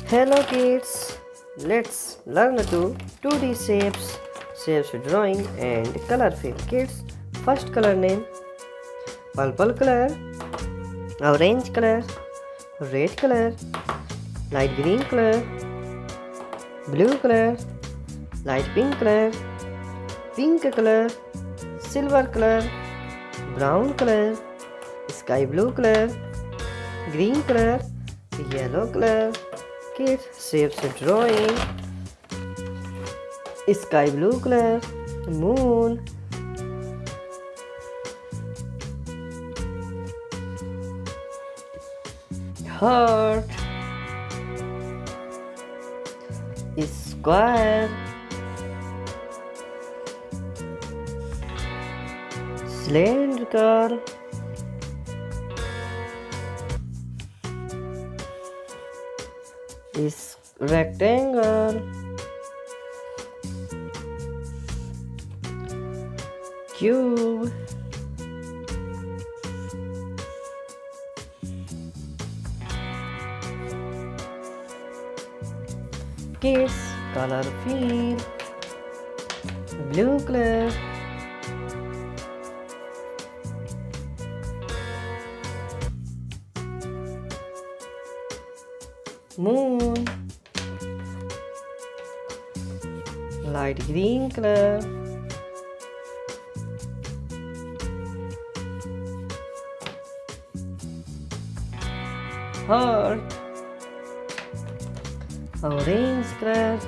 Hello kids, let's learn to 2D shapes drawing and color fill. Kids, first color name purple color, orange color, red color, light green color, blue color, light pink color, silver color, brown color, sky blue color, green color, yellow color. Kids, shapes drawing sky blue color, moon, heart, square, cylindrical, is rectangle, cube, kids, color fill, blue color, moon, light green color, heart, orange color,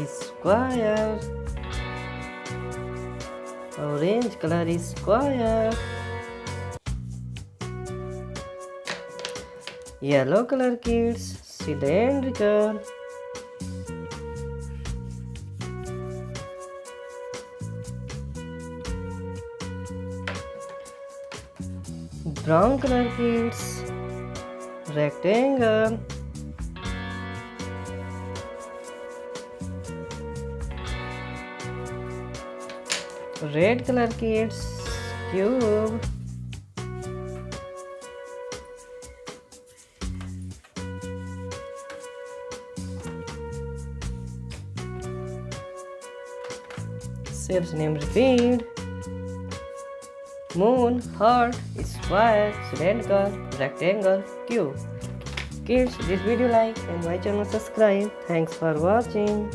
square, orange color is square, yellow color kids, cylindrical, brown color kids, rectangle, red color kids, cube, shapes name repeat, moon, heart, square, cylindrical, rectangle, cube. Kids, this video like and my channel subscribe. Thanks for watching.